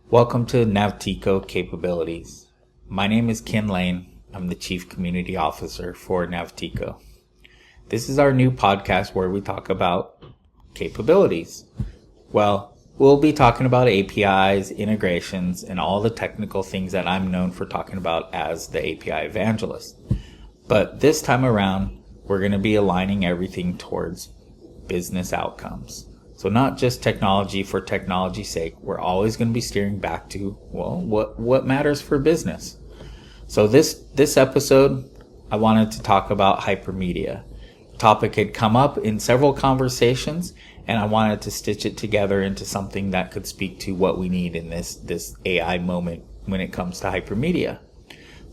Welcome to Naftiko Capabilities. My name is Ken Lane. I'm the Chief Community Officer for Naftiko. This is our new podcast where we talk about capabilities. Well, we'll be talking about APIs, integrations, and all the technical things that I'm known for talking about as the API evangelist. But this time around, we're going to be aligning everything towards business outcomes. So not just technology for technology's sake. We're always going to be steering back to, well, what matters for business. So this episode, I wanted to talk about hypermedia. The topic had come up in several conversations, and I wanted to stitch it together into something that could speak to what we need in this AI moment when it comes to hypermedia.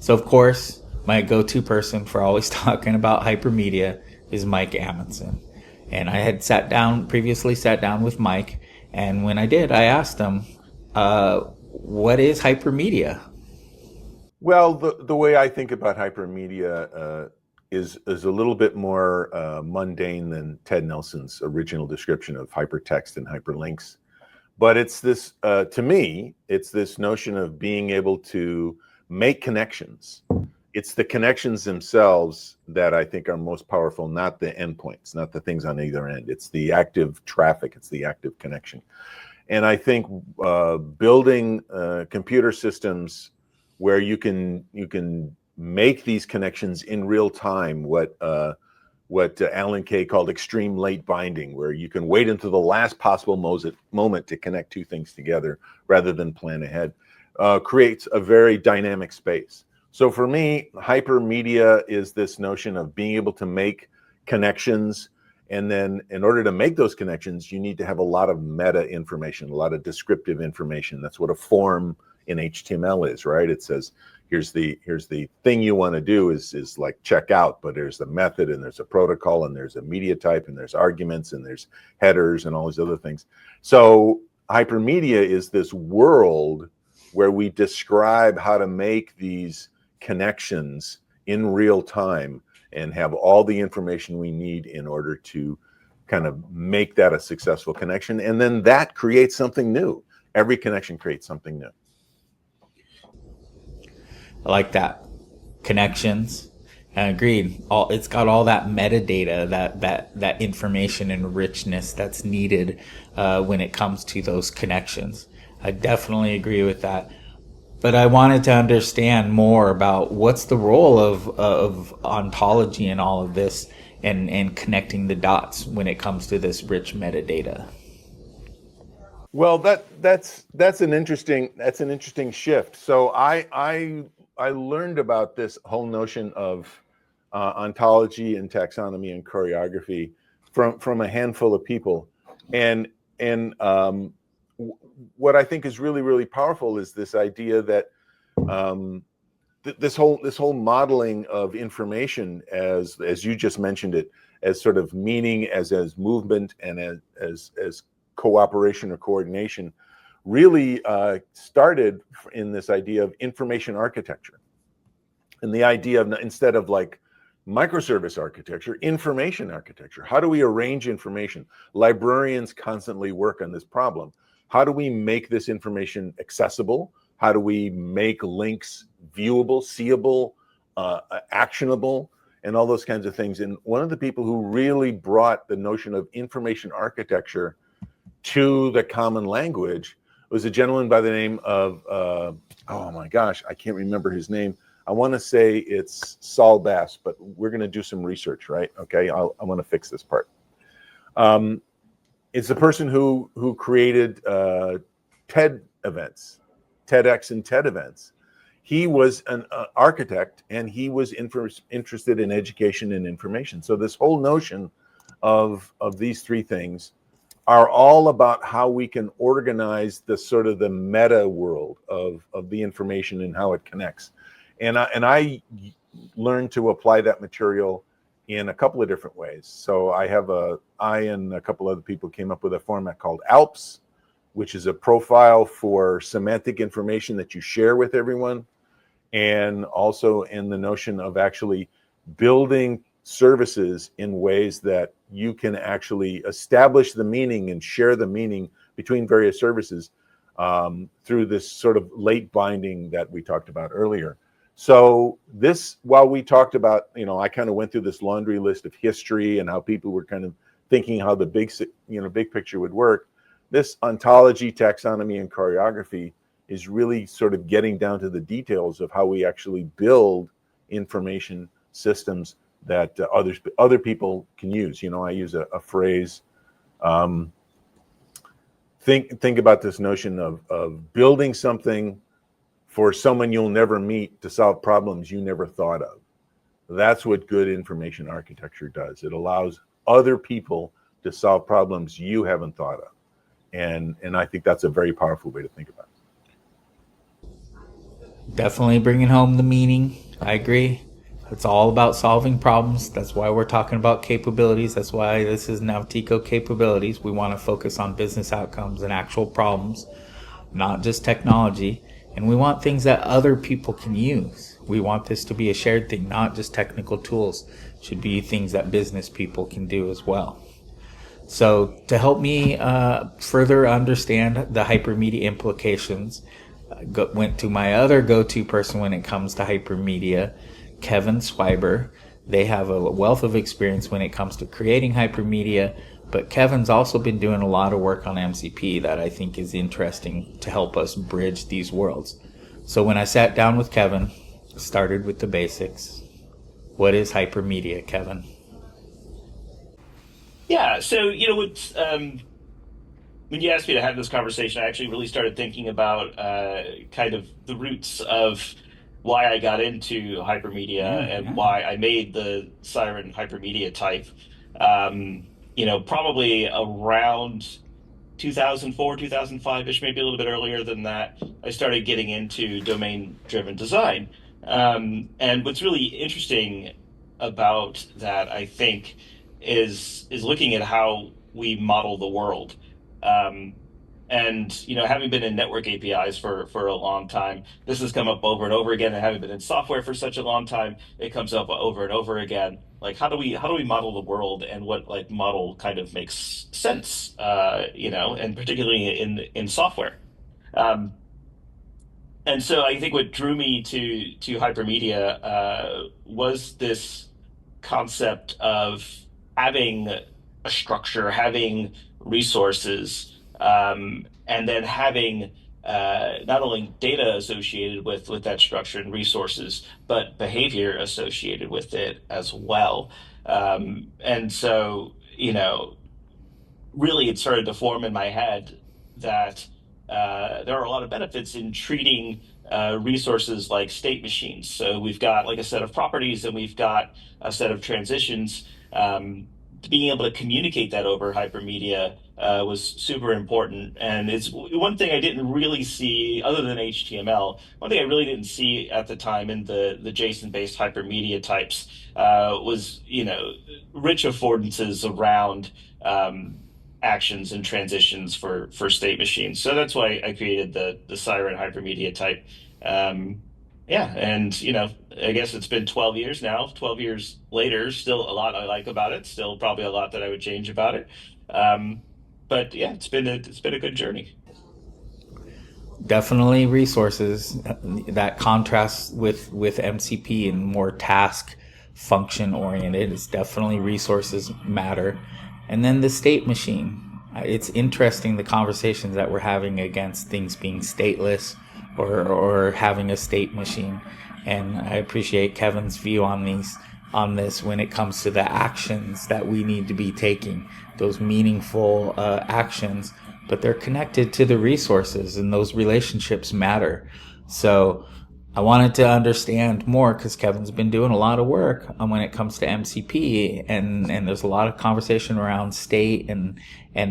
So of course, my go-to person for always talking about hypermedia is Mike Amundsen. And I had previously sat down with Mike, and when I did, I asked him, what is hypermedia? Well, the way I think about hypermedia is a little bit more mundane than Ted Nelson's original description of hypertext and hyperlinks. But it's this, to me, it's this notion of being able to make connections. It's the connections themselves that I think are most powerful, not the endpoints, not the things on either end. It's the active traffic, it's the active connection. And I think building computer systems where you can make these connections in real time, what Alan Kay called extreme late binding, where you can wait until the last possible moment to connect two things together rather than plan ahead, creates a very dynamic space. So for me, hypermedia is this notion of being able to make connections. And then in order to make those connections, you need to have a lot of meta information, a lot of descriptive information. That's what a form in HTML is, right? It says, here's the thing you want to do is like check out, but there's a method and there's a protocol and there's a media type and there's arguments and there's headers and all these other things. So hypermedia is this world where we describe how to make these connections in real time and have all the information we need in order to kind of make that a successful connection. And then that creates something new. Every connection creates something new. I like that. Connections. Agreed. It's got all that metadata, that information and richness that's needed when it comes to those connections. I definitely agree with that. But I wanted to understand more about what's the role of ontology in all of this and connecting the dots when it comes to this rich metadata. Well, that's an interesting shift. So I learned about this whole notion of ontology and taxonomy and choreography from a handful of people, and what I think is really, really powerful is this idea that this whole modeling of information, as you just mentioned it, as sort of meaning, as movement, and as cooperation or coordination, really started in this idea of information architecture, and the idea of, instead of like microservice architecture, information architecture. How do we arrange information? Librarians constantly work on this problem. How do we make this information accessible? How do we make links viewable, seeable, actionable, and all those kinds of things? And one of the people who really brought the notion of information architecture to the common language was a gentleman by the name of, oh my gosh, I can't remember his name. I want to say it's Saul Bass, but we're going to do some research, right? Okay, I want to fix this part. It's the person who created TED events, TEDx and TED events. He was an architect, and he was interested in education and information. So this whole notion of these three things are all about how we can organize the sort of the meta world of the information and how it connects. And I learned to apply that material in a couple of different ways. So I and a couple other people came up with a format called ALPS, which is a profile for semantic information that you share with everyone, and also in the notion of actually building services in ways that you can actually establish the meaning and share the meaning between various services through this sort of late binding that we talked about earlier. So this, while we talked about, I kind of went through this laundry list of history and how people were kind of thinking how the big picture would work. This ontology, taxonomy, and choreography is really sort of getting down to the details of how we actually build information systems that other people can use. I use a phrase. Think about this notion of building something for someone you'll never meet to solve problems you never thought of. That's what good information architecture does. It allows other people to solve problems you haven't thought of. And I think that's a very powerful way to think about it. Definitely bringing home the meaning. I agree. It's all about solving problems. That's why we're talking about capabilities. That's why this is Naftiko Capabilities. We want to focus on business outcomes and actual problems, not just technology. And we want things that other people can use. We want this to be a shared thing, not just technical tools. It should be things that business people can do as well. So to help me further understand the hypermedia implications, went to my other go-to person when it comes to hypermedia, Kevin Swiber. They have a wealth of experience when it comes to creating hypermedia, but Kevin's also been doing a lot of work on MCP that I think is interesting to help us bridge these worlds. So when I sat down with Kevin, started with the basics. What is hypermedia, Kevin? Yeah, so when you asked me to have this conversation, I actually really started thinking about kind of the roots of why I got into hypermedia and Yeah. why I made the Siren hypermedia type. Probably around 2004, 2005-ish, maybe a little bit earlier than that, I started getting into domain-driven design. And what's really interesting about that, I think, is looking at how we model the world. Um, and having been in network APIs for a long time, this has come up over and over again. And having been in software for such a long time, it comes up over and over again. Like how do we model the world, and what like model kind of makes sense, and particularly in software. Um, and so I think what drew me to hypermedia was this concept of having a structure, having resources, and then having not only data associated with that structure and resources, but behavior associated with it as well. And so, really it started to form in my head that there are a lot of benefits in treating resources like state machines. So we've got like a set of properties and we've got a set of transitions. Being able to communicate that over hypermedia was super important. And it's one thing I didn't really see other than HTML. One thing I really didn't see at the time in the JSON-based hypermedia types was, rich affordances around actions and transitions for state machines. So that's why I created the Siren hypermedia type. Um, yeah, and I guess it's been 12 years now. 12 years later, still a lot I like about it. Still probably a lot that I would change about it. Um, but yeah, it's been a good journey. Definitely resources that contrasts with MCP and more task function oriented. It's definitely resources matter. And then the state machine. It's interesting the conversations that we're having against things being stateless or having a state machine. And I appreciate Kevin's view on this when it comes to the actions that we need to be taking, those meaningful actions, but they're connected to the resources and those relationships matter. So I wanted to understand more because Kevin's been doing a lot of work when it comes to MCP, and there's a lot of conversation around state and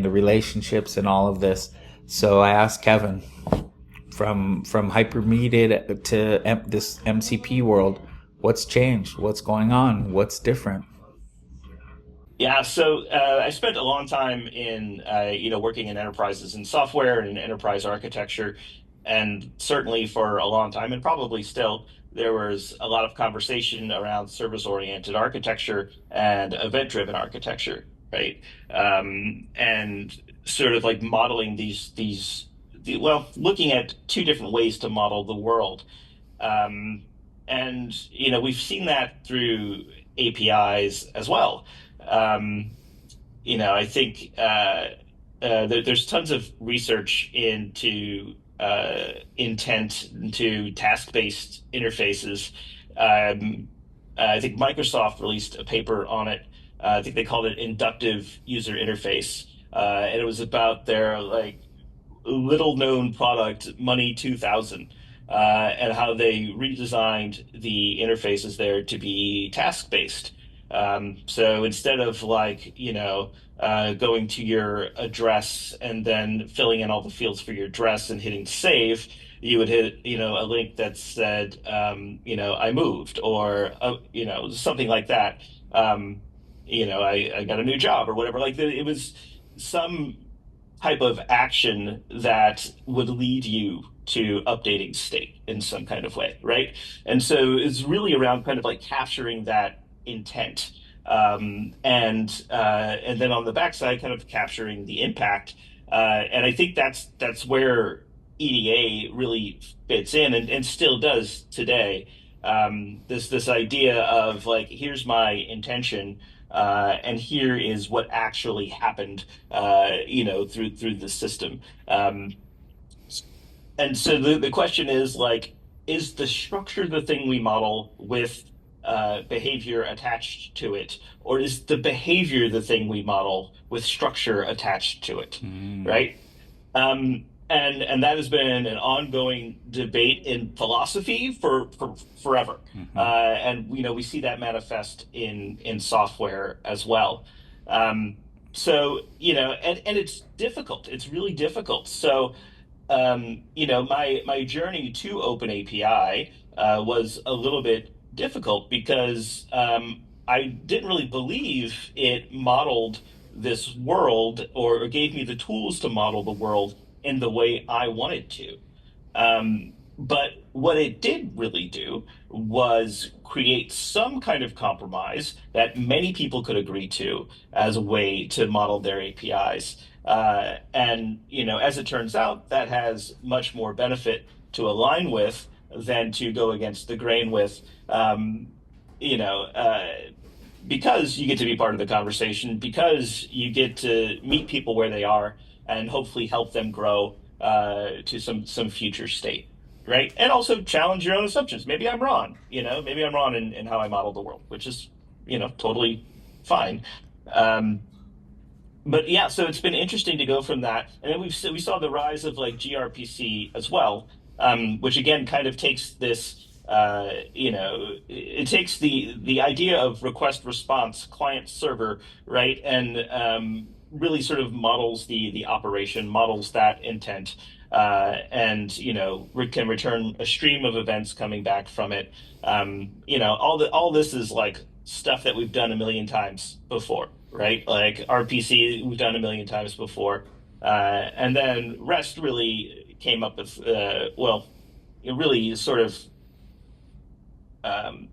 the relationships and all of this. So I asked Kevin, from hypermedia to this MCP world, what's changed? What's going on? What's different? Yeah, so I spent a long time in working in enterprises in software and in enterprise architecture, and certainly for a long time, and probably still, there was a lot of conversation around service-oriented architecture and event-driven architecture, right? And sort of like modeling these looking at two different ways to model the world. Um, and we've seen that through APIs as well. Um, I think there's tons of research into intent, into task-based interfaces. Um, I think Microsoft released a paper on it. I think they called it inductive user interface, and it was about their little known product, Money 2000, and how they redesigned the interfaces there to be task based. So instead of going to your address and then filling in all the fields for your address and hitting save, you would hit, a link that said, I moved, or, something like that. I got a new job or whatever. It was some type of action that would lead you to updating state in some kind of way, right? And so it's really around kind of like capturing that intent, and then on the backside, kind of capturing the impact. And I think that's where EDA really fits in, and still does today. This idea of like, here's my intention, and here is what actually happened, through the system. And so the question is like, is the structure the thing we model with behavior attached to it, or is the behavior the thing we model with structure attached to it, Mm. right? And that has been an ongoing debate in philosophy for forever. Hmm. And we see that manifest in software as well. So and it's difficult. It's really difficult. So my journey to OpenAPI was a little bit difficult because I didn't really believe it modeled this world, or gave me the tools to model the world in the way I wanted to. But what it did really do was create some kind of compromise that many people could agree to as a way to model their APIs. And as it turns out, that has much more benefit to align with than to go against the grain with. You know, because you get to be part of the conversation, because you get to meet people where they are, and hopefully help them grow to some future state, right? And also challenge your own assumptions. Maybe I'm wrong, maybe I'm wrong in how I model the world, which is totally fine. Um, but yeah, so it's been interesting to go from that, and then we saw the rise of like gRPC as well, which again kind of takes this. It takes the idea of request response client server, right, and really sort of models the operation, models that intent, and can return a stream of events coming back from it. All this is like stuff that we've done a million times before, right? Like RPC, we've done a million times before. And then REST really came up with, it really sort of um,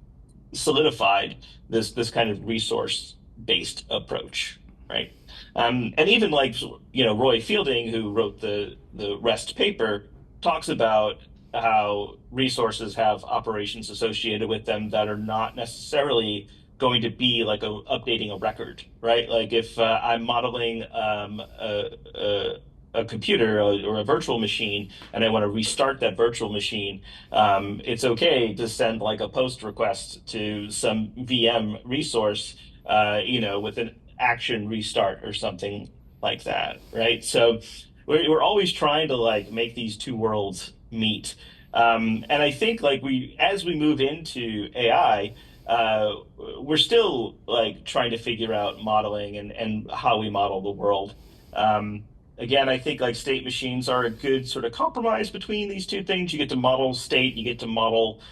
solidified this kind of resource based approach, right? And even like Roy Fielding, who wrote the REST paper, talks about how resources have operations associated with them that are not necessarily going to be like updating a record, right? Like if I'm modeling a computer, or a virtual machine, and I want to restart that virtual machine, it's okay to send like a post request to some VM resource, with an action restart or something like that, right? So we're always trying to like make these two worlds meet. And I think like as we move into AI, we're still like trying to figure out modeling and how we model the world. Um, Again, I think like state machines are a good sort of compromise between these two things. You get to model state, you get to model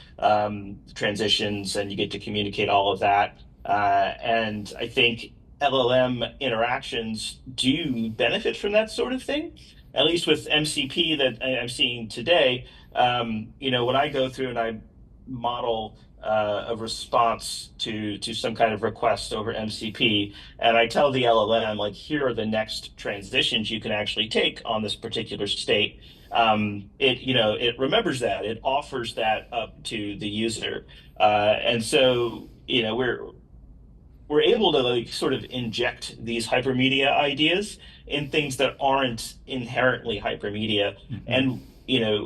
transitions, and you get to communicate all of that. And I think LLM interactions do benefit from that sort of thing, at least with MCP that I'm seeing today. When I go through and I model a response to some kind of request over MCP, and I tell the LLM like, here are the next transitions you can actually take on this particular state. it remembers that, it offers that up to the user, and so we're able to like sort of inject these hypermedia ideas in things that aren't inherently hypermedia. Mm-hmm. And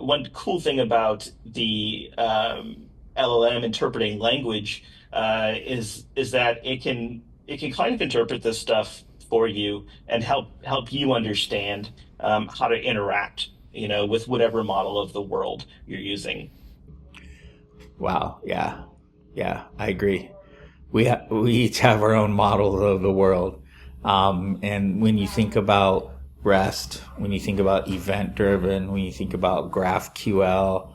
one cool thing about the LLM interpreting language is that it can kind of interpret this stuff for you and help you understand how to interact, with whatever model of the world you're using. Wow. Yeah. Yeah, I agree. We each have our own models of the world. And when you think about REST, when you think about event driven, when you think about GraphQL,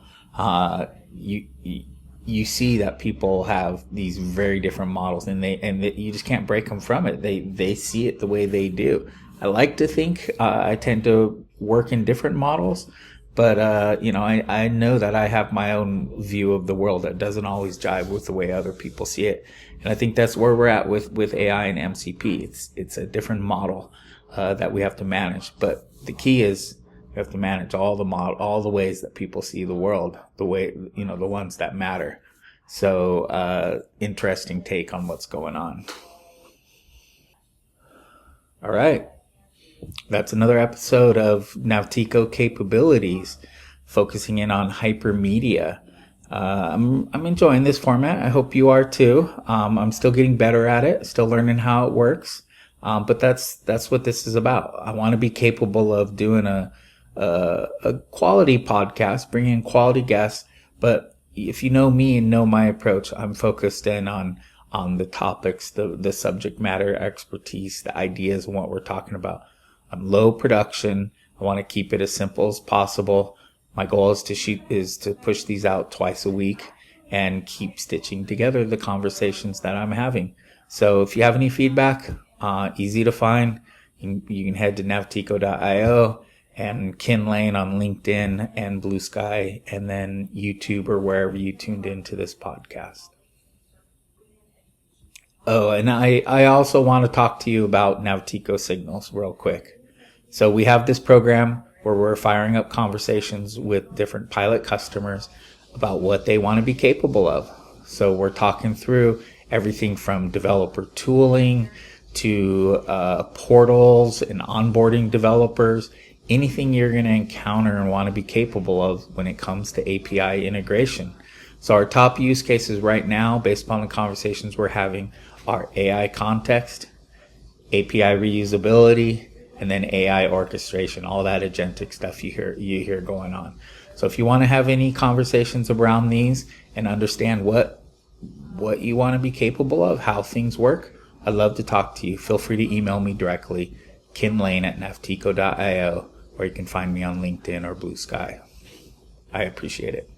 you see that people have these very different models, and you just can't break them from it. They see it the way they do. I like to think I tend to work in different models, but I know that I have my own view of the world that doesn't always jive with the way other people see it. And I think that's where we're at with AI and MCP. It's a different model that we have to manage. But the key is we have to manage all the ways that people see the world, the way, the ones that matter. So interesting take on what's going on. All right. That's another episode of Naftiko Capabilities, focusing in on hypermedia. I'm enjoying this format. I hope you are too. I'm still getting better at it, still learning how it works. But that's what this is about. I want to be capable of doing a quality podcast, bringing in quality guests. But if you know me and know my approach, I'm focused in on the topics, the subject matter expertise, the ideas, and what we're talking about. I'm low production. I want to keep it as simple as possible. My goal is to push these out twice a week and keep stitching together the conversations that I'm having. So if you have any feedback, easy to find. You can head to naftiko.io and Ken Lane on LinkedIn and Blue Sky, and then YouTube or wherever you tuned into this podcast. Oh, and I also want to talk to you about Naftiko Signals real quick. So we have this program where we're firing up conversations with different pilot customers about what they want to be capable of. So we're talking through everything from developer tooling to portals and onboarding developers, anything you're going to encounter and want to be capable of when it comes to API integration. So our top use cases right now, based upon the conversations we're having, are AI context, API reusability, and then AI orchestration, all that agentic stuff you hear going on. So if you want to have any conversations around these and understand what you want to be capable of, how things work, I'd love to talk to you. Feel free to email me directly, kinlane@naftiko.io, or you can find me on LinkedIn or Blue Sky. I appreciate it.